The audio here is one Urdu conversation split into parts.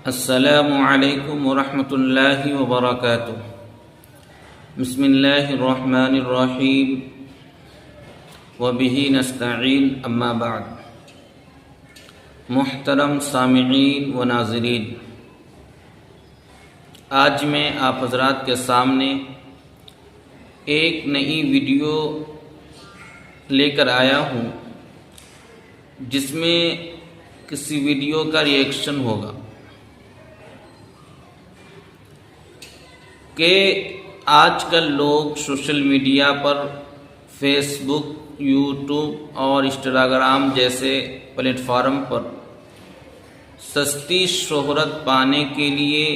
السلام علیکم ورحمۃ اللہ وبرکاتہ۔ بسم اللہ الرحمن الرحیم وبہ نستعین، اما بعد۔ محترم سامعین و ناظرین، آج میں آپ حضرات کے سامنے ایک نئی ویڈیو لے کر آیا ہوں جس میں کسی ویڈیو کا ریئیکشن ہوگا کہ آج کل لوگ سوشل میڈیا پر فیس بک، یوٹیوب اور انسٹاگرام جیسے پلیٹ فارم پر سستی شہرت پانے کے لیے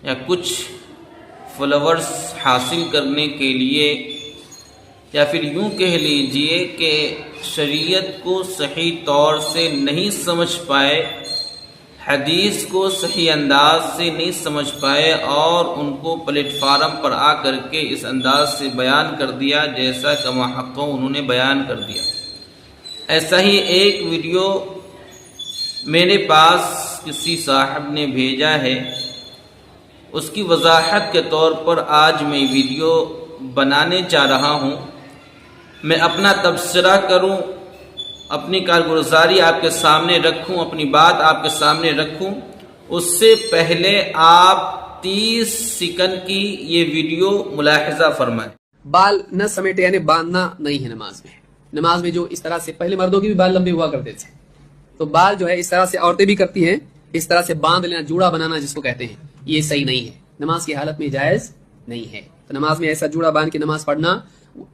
یا کچھ فالوورز حاصل کرنے کے لیے، یا پھر یوں کہہ لیجئے کہ شریعت کو صحیح طور سے نہیں سمجھ پائے، حدیث کو صحیح انداز سے نہیں سمجھ پائے اور ان کو پلیٹ فارم پر آ کر کے اس انداز سے بیان کر دیا جیسا کہ محقوں انہوں نے بیان کر دیا۔ ایسا ہی ایک ویڈیو میرے پاس کسی صاحب نے بھیجا ہے، اس کی وضاحت کے طور پر آج میں ویڈیو بنانے چاہ رہا ہوں۔ میں اپنا تبصرہ کروں، اپنی کارگزاری آپ کے سامنے رکھوں، اپنی بات آپ کے سامنے رکھوں، اس سے پہلے آپ 30 سیکنڈ کی یہ ویڈیو ملاحظہ فرمائیں۔ بال نہ سمیٹے یعنی باندھنا نہیں ہے نماز میں جو اس طرح سے، پہلے مردوں کی بھی بال لمبے ہوا کرتے تھے، تو بال جو ہے اس طرح سے عورتیں بھی کرتی ہیں، اس طرح سے باندھ لینا، جوڑا بنانا جس کو کہتے ہیں، یہ صحیح نہیں ہے، نماز کی حالت میں جائز نہیں ہے۔ تو نماز میں ایسا جوڑا باندھ کے نماز پڑھنا،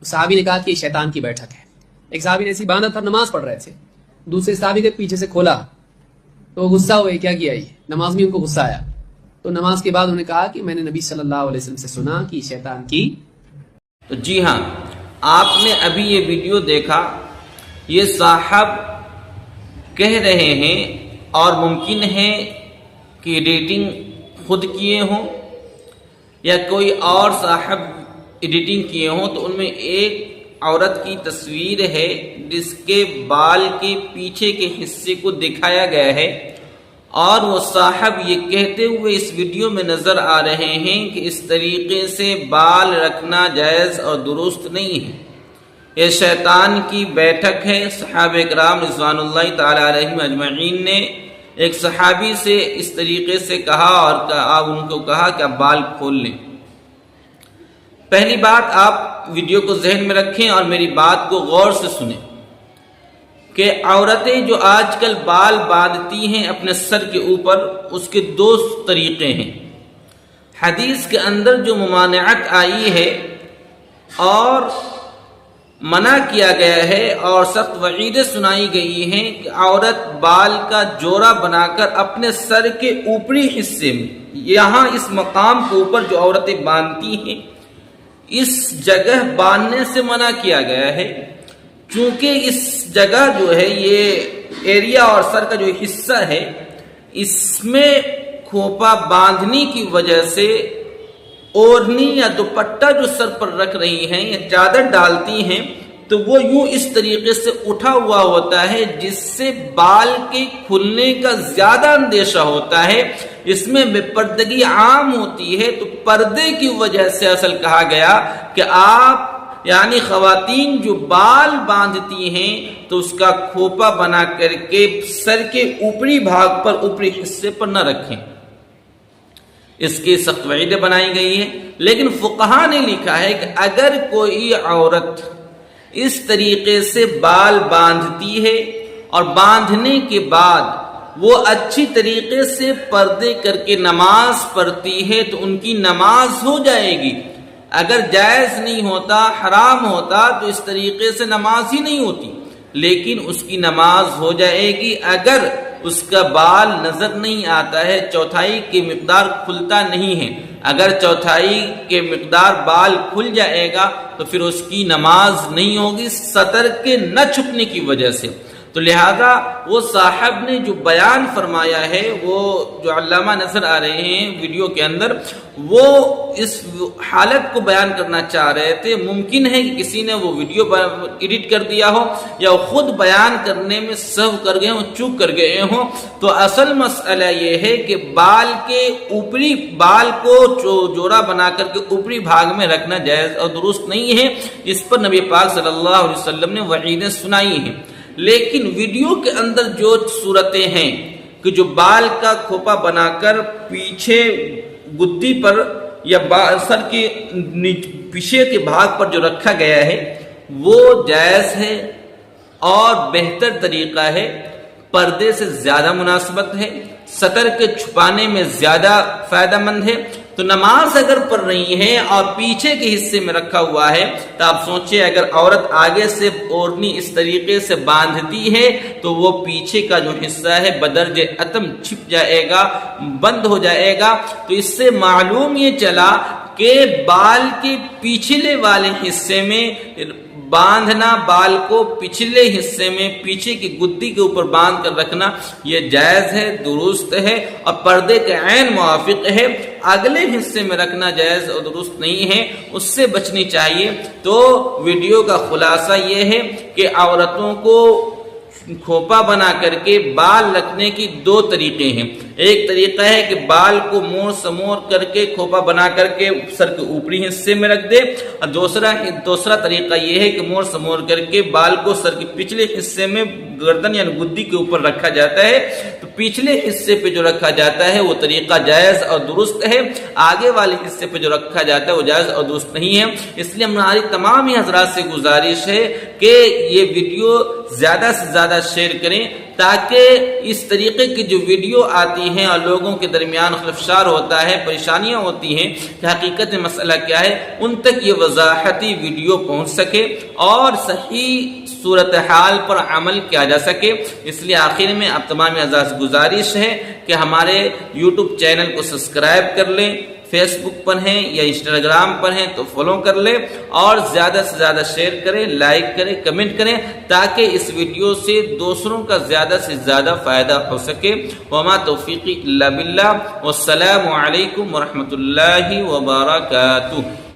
صحابی نے کہا کہ یہ شیطان کی بیٹھک ہے۔ ایک صحابی نے ایسی باندھا تھا، نماز پڑھ رہے تھے، دوسرے صحابی کے پیچھے سے کھولا تو وہ غصہ ہوئے، کیا کیا یہ نماز میں ان کو غصہ آیا، تو نماز کے بعد انہوں نے کہا کہ میں نے نبی صلی اللہ علیہ وسلم سے سنا کہ شیطان کی۔ تو جی ہاں، آپ نے ابھی یہ ویڈیو دیکھا، یہ صاحب کہہ رہے ہیں، اور ممکن ہے کہ ایڈیٹنگ خود کیے ہوں یا کوئی اور صاحب ایڈیٹنگ کیے ہوں، تو ان میں ایک عورت کی تصویر ہے جس کے بال کے پیچھے کے حصے کو دکھایا گیا ہے، اور وہ صاحب یہ کہتے ہوئے اس ویڈیو میں نظر آ رہے ہیں کہ اس طریقے سے بال رکھنا جائز اور درست نہیں ہے، یہ شیطان کی بیٹھک ہے۔ صحابہ کرام رضوان اللہ تعالی علیہم اجمعین نے ایک صحابی سے اس طریقے سے کہا اور ان کو کہا کہ آپ بال کھول لیں۔ پہلی بات، آپ ویڈیو کو ذہن میں رکھیں اور میری بات کو غور سے سنیں کہ عورتیں جو آج کل بال باندھتی ہیں اپنے سر کے اوپر، اس کے دو طریقے ہیں۔ حدیث کے اندر جو ممانعت آئی ہے اور منع کیا گیا ہے اور سخت وعیدیں سنائی گئی ہیں کہ عورت بال کا جوڑا بنا کر اپنے سر کے اوپری حصے میں، یہاں اس مقام کے اوپر جو عورتیں باندھتی ہیں، اس جگہ باندھنے سے منع کیا گیا ہے، چونکہ اس جگہ جو ہے، یہ ایریا اور سر کا جو حصہ ہے، اس میں کھوپا باندھنے کی وجہ سے اوڑھنی یا دوپٹہ جو سر پر رکھ رہی ہیں یا چادر ڈالتی ہیں، تو وہ یوں اس طریقے سے اٹھا ہوا ہوتا ہے جس سے بال کے کھلنے کا زیادہ اندیشہ ہوتا ہے، اس میں بے پردگی عام ہوتی ہے۔ تو پردے کی وجہ سے اصل کہا گیا کہ آپ یعنی خواتین جو بال باندھتی ہیں تو اس کا کھوپا بنا کر کے سر کے اوپری بھاگ پر، اوپری حصے پر نہ رکھیں، اس کی سخت وعیدیں بنائی گئی ہیں۔ لیکن فقہا نے لکھا ہے کہ اگر کوئی عورت اس طریقے سے بال باندھتی ہے اور باندھنے کے بعد وہ اچھی طریقے سے پردے کر کے نماز پڑھتی ہے تو ان کی نماز ہو جائے گی۔ اگر جائز نہیں ہوتا، حرام ہوتا، تو اس طریقے سے نماز ہی نہیں ہوتی، لیکن اس کی نماز ہو جائے گی اگر اس کا بال نظر نہیں آتا ہے، چوتھائی کی مقدار کھلتا نہیں ہے۔ اگر چوتھائی کے مقدار بال کھل جائے گا تو پھر اس کی نماز نہیں ہوگی، سطر کے نہ چھپنے کی وجہ سے۔ تو لہذا وہ صاحب نے جو بیان فرمایا ہے، وہ جو علامہ نظر آ رہے ہیں ویڈیو کے اندر، وہ اس حالت کو بیان کرنا چاہ رہے تھے۔ ممکن ہے کہ کسی نے وہ ویڈیو ایڈٹ کر دیا ہو یا خود بیان کرنے میں سہو کر گئے ہوں، چوک کر گئے ہوں۔ تو اصل مسئلہ یہ ہے کہ بال کے اوپری بال کو جوڑا بنا کر کے اوپری بھاگ میں رکھنا جائز اور درست نہیں ہے، اس پر نبی پاک صلی اللہ علیہ وسلم نے وعیدیں سنائی ہیں۔ لیکن ویڈیو کے اندر جو صورتیں ہیں کہ جو بال کا کھوپا بنا کر پیچھے گدی پر یا سر کے پیچھے کے بھاگ پر جو رکھا گیا ہے وہ جائز ہے اور بہتر طریقہ ہے، پردے سے زیادہ مناسبت ہے، سطر کے چھپانے میں زیادہ فائدہ مند ہے۔ تو نماز اگر پڑھ رہی ہے اور پیچھے کے حصے میں رکھا ہوا ہے تو آپ سوچیں اگر عورت آگے سے اوڑھنی اس طریقے سے باندھتی ہے تو وہ پیچھے کا جو حصہ ہے بدرج عتم چھپ جائے گا، بند ہو جائے گا۔ تو اس سے معلوم یہ چلا کہ بال کے پچھلے والے حصے میں باندھنا، بال کو پچھلے حصے میں پیچھے کی گدی کے اوپر باندھ کر رکھنا یہ جائز ہے، درست ہے اور پردے کے عین موافق ہے۔ اگلے حصے میں رکھنا جائز اور درست نہیں ہے، اس سے بچنی چاہیے۔ تو ویڈیو کا خلاصہ یہ ہے کہ عورتوں کو کھوپا بنا کر کے بال رکھنے کی دو طریقے ہیں۔ ایک طریقہ ہے کہ بال کو موڑ سموڑ کر کے کھوپا بنا کر کے سر کے اوپری حصے میں رکھ دے، اور دوسرا طریقہ یہ ہے کہ موڑ سموڑ کر کے بال کو سر کے پچھلے حصے میں گردن یعنی گدی کے اوپر رکھا جاتا ہے۔ تو پچھلے حصے پہ جو رکھا جاتا ہے وہ طریقہ جائز اور درست ہے، آگے والے حصے پہ جو رکھا جاتا ہے وہ جائز اور درست نہیں ہے۔ اس لیے ہماری تمام ہی حضرات سے گزارش ہے کہ یہ ویڈیو زیادہ سے زیادہ شیئر کریں تاکہ اس طریقے کی جو ویڈیو آتی ہیں اور لوگوں کے درمیان خلفشار ہوتا ہے، پریشانیاں ہوتی ہیں کہ حقیقت میں مسئلہ کیا ہے، ان تک یہ وضاحتی ویڈیو پہنچ سکے اور صحیح صورتحال پر عمل کیا جا سکے۔ اس لیے آخر میں اب تمام حضرات سے گزارش ہے کہ ہمارے یوٹیوب چینل کو سبسکرائب کر لیں، فیس بک پر ہیں یا انسٹاگرام پر ہیں تو فالو کر لیں اور زیادہ سے زیادہ شیئر کریں، لائک کریں، کمنٹ کریں تاکہ اس ویڈیو سے دوسروں کا زیادہ سے زیادہ فائدہ ہو سکے۔ وما توفیقی الا باللہ، والسلام علیکم ورحمۃ اللہ وبرکاتہ۔